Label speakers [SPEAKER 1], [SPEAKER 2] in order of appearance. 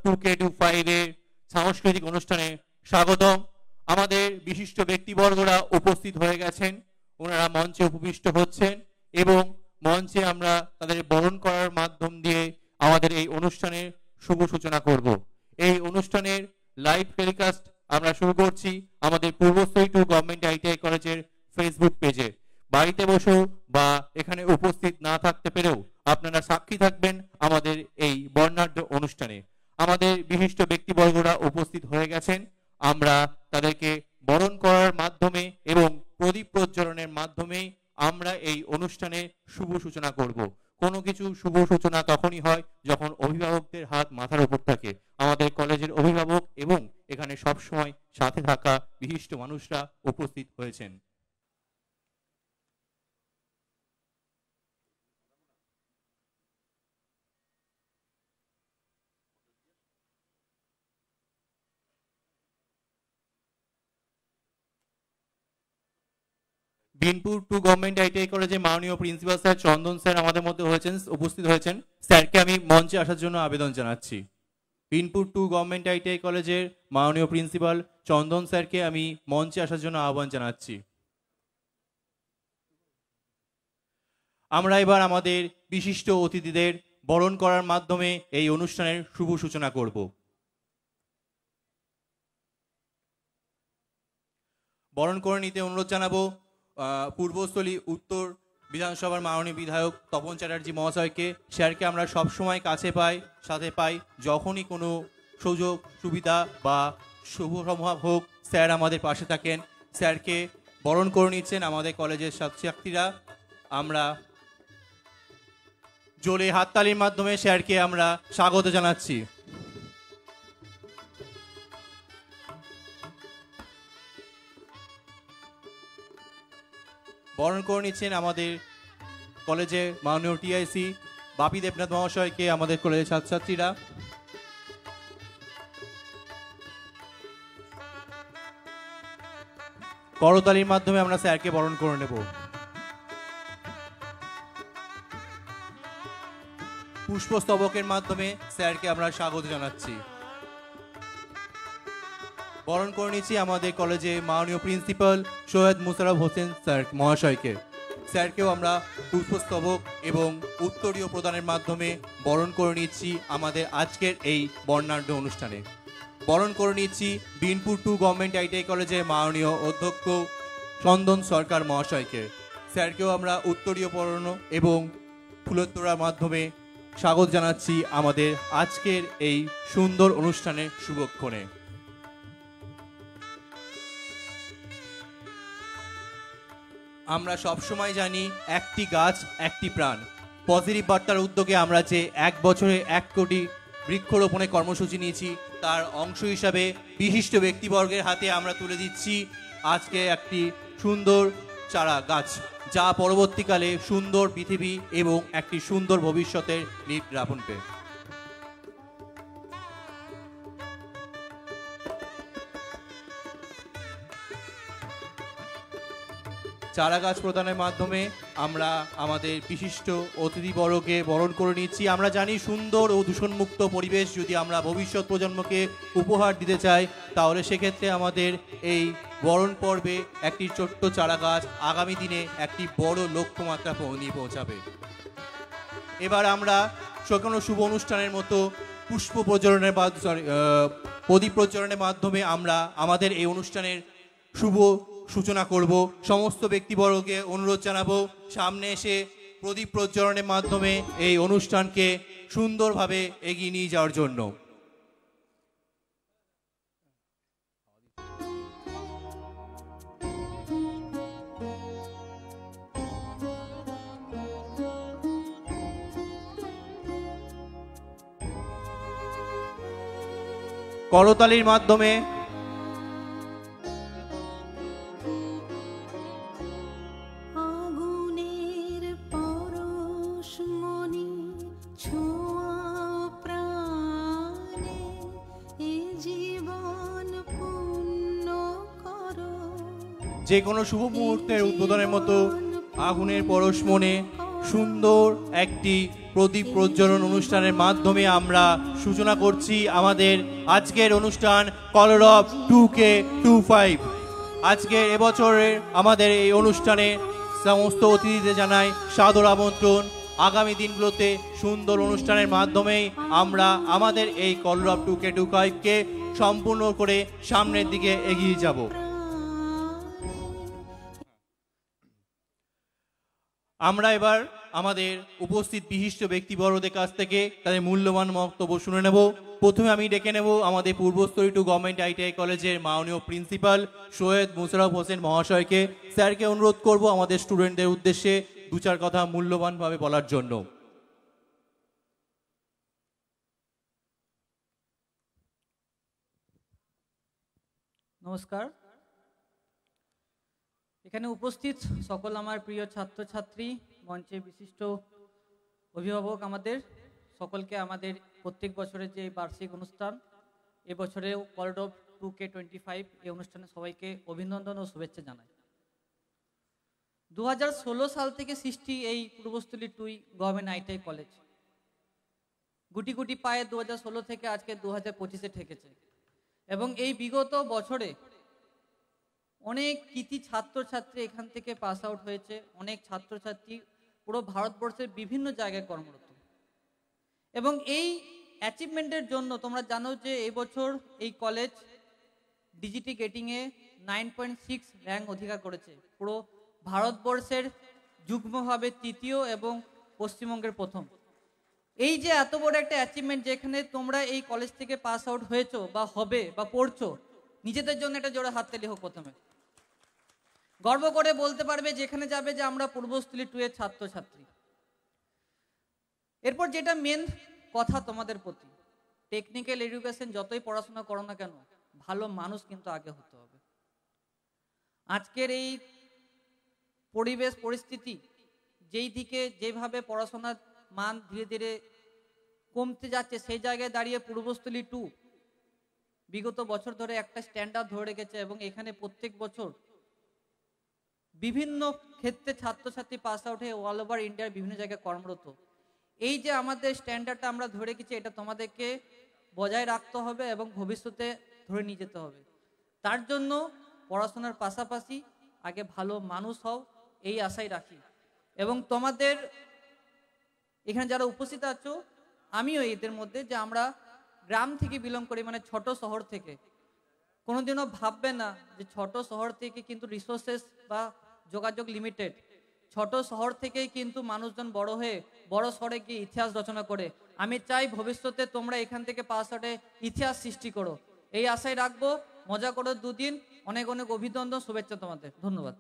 [SPEAKER 1] 2K25 এর সাংস্কৃতিক অনুষ্ঠানে স্বাগতম। আমাদের বিশিষ্ট ব্যক্তিবর্গরা উপস্থিত হয়ে গেছেন, ওনারা মঞ্চে উপবিষ্ট হচ্ছেন এবং মঞ্চে আমরা তাদের বরণ করার মাধ্যম দিয়ে আমাদের এই অনুষ্ঠানের শুভ সূচনা করব। এই অনুষ্ঠানের লাইভ টেলিকাস্ট আমরা শুরু করছি আমাদের পূর্বস্থলী 2 গভর্নমেন্ট আইটিআই কলেজের ফেসবুক পেজে। বাড়িতে বসেও বা এখানে উপস্থিত না থাকতে পেরেও আপনারা সাক্ষী থাকবেন আমাদের এই বর্ণাঢ্য অনুষ্ঠানে। আমাদের বিশিষ্ট ব্যক্তিবর্গরা উপস্থিত হয়ে গেছেন, আমরা তাদেরকে বরণ করার মাধ্যমে এবং প্রদীপ প্রজ্বলনের মাধ্যমে আমরা এই অনুষ্ঠানে শুভ সূচনা করব। কোনো কিছু শুভ সূচনা তখনই হয় যখন অভিভাবকদের হাত মাথার উপর থাকে। আমাদের কলেজের অভিভাবক এবং এখানে সবসময় সাথে থাকা বিশিষ্ট মানুষরা উপস্থিত হয়েছেন। বিনপুর 2 গভর্নমেন্ট আইটিআই কলেজে মাননীয় প্রিন্সিপাল স্যার চন্দন স্যার আমাদের মধ্যে উপস্থিত হয়েছেন। স্যারকে আমি মঞ্চে আসার জন্য আবেদন জানাচ্ছি। বিনপুর 2 গভর্নমেন্ট আইটিআই কলেজের মাননীয় প্রিন্সিপাল চন্দন স্যারকে আমি মঞ্চে আসার জন্য আহ্বান জানাচ্ছি। আমরা এবার আমাদের বিশিষ্ট অতিথিদের বরণ করার মাধ্যমে এই অনুষ্ঠানের শুভ সূচনা করব। বরণ করে নিতে অনুরোধ জানাবো পূর্বস্থলী উত্তর বিধানসভার মাননীয় বিধায়ক তপন চ্যাটার্জি মহাশয়কে। স্যারকে আমরা সবসময় কাছে পাই, সাথে পাই, যখনই কোনো সুযোগ সুবিধা বা শুভ সম্ভব হোক স্যার আমাদের পাশে থাকেন। স্যারকে বরণ করে নিচ্ছেন আমাদের কলেজের ছাত্রছাত্রীরা। আমরা জোরে হাততালির মাধ্যমে স্যারকে আমরা স্বাগত জানাচ্ছি। বরণ করে নিচ্ছেন আমাদের কলেজে মাননীয় টিআইসি বাপি দেবনাথ মহাশয়কে আমাদের কলেজের ছাত্রছাত্রীরা। করতালির মাধ্যমে আমরা স্যারকে বরণ করে নেব। পুষ্পস্তবকের মাধ্যমে স্যারকে আমরা স্বাগত জানাচ্ছি। বরণ করে নিচ্ছি আমাদের কলেজে মাননীয় প্রিন্সিপাল সৈয়দ মুশারফ হোসেন স্যার মহাশয়কে। স্যারকেও আমরা পুষ্পস্তবক এবং উত্তরীয় প্রদানের মাধ্যমে বরণ করে নিচ্ছি আমাদের আজকের এই বর্ণাঢ্য অনুষ্ঠানে। বরণ করে নিচ্ছি বিনপুর 2 গভর্নমেন্ট আইটিআই কলেজের মাননীয় অধ্যক্ষ চন্দন সরকার মহাশয়কে। স্যারকেও আমরা উত্তরীয় পরানো এবং ফুলোত্তরার মাধ্যমে স্বাগত জানাচ্ছি আমাদের আজকের এই সুন্দর অনুষ্ঠানের শুভক্ষণে। আমরা সবসময় জানি একটি গাছ একটি প্রাণ। পজিটিভ বার্তার উদ্যোগে আমরা যে 1 বছরে 1 কোটি বৃক্ষরোপণের কর্মসূচি নিয়েছি, তার অংশ হিসাবে বিশিষ্ট ব্যক্তিবর্গের হাতে আমরা তুলে দিচ্ছি আজকে একটি সুন্দর চারা গাছ, যা পরবর্তীকালে সুন্দর পৃথিবী এবং একটি সুন্দর ভবিষ্যতের নীড় রাখবে। চারা গাছ প্রদানের মাধ্যমে আমরা আমাদের বিশিষ্ট অতিথিবর্গকে বরণ করে নিচ্ছি। আমরা জানি সুন্দর ও দূষণমুক্ত পরিবেশ যদি আমরা ভবিষ্যৎ প্রজন্মকে উপহার দিতে চাই, তাহলে সেক্ষেত্রে আমাদের এই বরণ পর্বে একটি ছোট্ট চারা গাছ আগামী দিনে একটি বড় লক্ষ্যমাত্রা নিয়ে পৌঁছাবে। এবার আমরা কোনো শুভ অনুষ্ঠানের মতো প্রদীপ প্রজ্বলনের মাধ্যমে আমরা আমাদের এই অনুষ্ঠানের শুভ সূচনা করব। সমস্ত ব্যক্তিবর্গকে অনুরোধ জানাবো সামনে এসে প্রদীপ প্রজ্বলনের মাধ্যমে এই অনুষ্ঠানকে সুন্দরভাবে এগিয়ে নিয়ে যাওয়ার জন্য। করতালির মাধ্যমে যে কোনো শুভ মুহূর্তের উদ্বোধনের মতো আগুনের পরশ মনে সুন্দর একটি প্রদীপ প্রজ্বলন অনুষ্ঠানের মাধ্যমে আমরা সূচনা করছি আমাদের আজকের অনুষ্ঠান কলর অফ 2K25। আজকের এবছরের আমাদের এই অনুষ্ঠানে সমস্ত অতিথিদের জানাই সাদর আমন্ত্রণ। আগামী দিনগুলোতে সুন্দর অনুষ্ঠানের মাধ্যমেই আমরা আমাদের এই কলর অফ 2K25কে সম্পূর্ণ করে সামনের দিকে এগিয়ে যাব। আমরা এবার আমাদের উপস্থিত বিশিষ্ট ব্যক্তিবর্গদের কাছ থেকে তাদের মূল্যবান বক্তব্য শুনে নেব। প্রথমে আমি ডেকে নেব আমাদের পূর্বস্থলী টু গভর্নমেন্ট ITI কলেজের মাননীয় প্রিন্সিপাল সৈয়দ মুশাররফ হোসেন মহাশয়কে। স্যারকে অনুরোধ করব আমাদের স্টুডেন্টদের উদ্দেশ্যে দু চার কথা মূল্যবানভাবে বলার জন্য।
[SPEAKER 2] নমস্কার। এখানে উপস্থিত সকল আমার প্রিয় ছাত্রছাত্রী, মঞ্চে বিশিষ্ট অভিভাবক, আমাদের সকলকে আমাদের প্রত্যেক বছরের যে বার্ষিক অনুষ্ঠান, এবছরেও কলর অফ 2K25 এই অনুষ্ঠানে সবাইকে অভিনন্দন ও শুভেচ্ছা জানাই। 2016 সাল থেকে সৃষ্টি এই পূর্বস্থলী 2 গভর্নমেন্ট ITI কলেজ। গুটি গুটি পায়ে 2016 থেকে আজকে 2025-এ ঠেকেছে এবং এই বিগত বছরে অনেক কৃতি ছাত্রছাত্রী এখান থেকে পাস আউট হয়েছে। অনেক ছাত্রছাত্রী পুরো ভারতবর্ষের বিভিন্ন জায়গায় কর্মরত এবং এই অ্যাচিভমেন্টের জন্য তোমরা জানো যে এই বছর এই কলেজ ডিজিটি গেটিংয়ে 9.6 র্যাঙ্ক অধিকার করেছে। পুরো ভারতবর্ষের যুগ্মভাবে তৃতীয় এবং পশ্চিমবঙ্গের প্রথম। এই যে এত বড় একটা অ্যাচিভমেন্ট, যেখানে তোমরা এই কলেজ থেকে পাস আউট হয়েছো বা হবে বা পড়ছো, নিজেদের জন্য একটা জোরে হাততালি হোক। প্রথমে গর্ব করে বলতে পারবে যেখানে যাবে যে আমরা পূর্বস্থলী 2 এর ছাত্রছাত্রী। এরপর যেটা মেন কথা তোমাদের প্রতি, টেকনিক্যাল এডুকেশন যতই পড়াশোনা করো না কেন, ভালো মানুষ কিন্তু আগে হতে হবে। আজকের এই পরিবেশ পরিস্থিতি যেই দিকে যেভাবে পড়াশোনার মান ধীরে ধীরে কমতে যাচ্ছে, সেই জায়গায় দাঁড়িয়ে পূর্বস্থলী 2 বিগত বছর ধরে একটা স্ট্যান্ডার্ড ধরে রেখেছে এবং এখানে প্রত্যেক বছর বিভিন্ন ক্ষেত্রে ছাত্রছাত্রী পাস আউট হয়ে অল ওভার ইন্ডিয়ার বিভিন্ন জায়গায় কর্মরত। এই যে আমাদের স্ট্যান্ডার্ডটা আমরা ধরে রেখেছি, এটা তোমাদেরকে বজায় রাখতে হবে এবং ভবিষ্যতে ধরে নিয়ে যেতে হবে। তার জন্য পড়াশোনার পাশাপাশি আগে ভালো মানুষ হও, এই আশাই রাখি। এবং তোমাদের এখানে যারা উপস্থিত আছো, আমিও এদের মধ্যে, যে আমরা গ্রাম থেকে বিলং করি, মানে ছোট শহর থেকে। কোনোদিনও ভাববে না যে ছোট শহর থেকে কিন্তু রিসোর্সেস বা যোগাযোগ লিমিটেড। ছোট শহর থেকেই কিন্তু মানুষজন বড় হয়ে বড় শহরে গিয়ে ইতিহাস রচনা করে। আমি চাই ভবিষ্যতে তোমরা এখান থেকে পাস আউটে ইতিহাস সৃষ্টি করো, এই আশাই রাখবো। মজা করো দুদিন। অনেক অনেক অভিনন্দন, শুভেচ্ছা তোমাদের। ধন্যবাদ।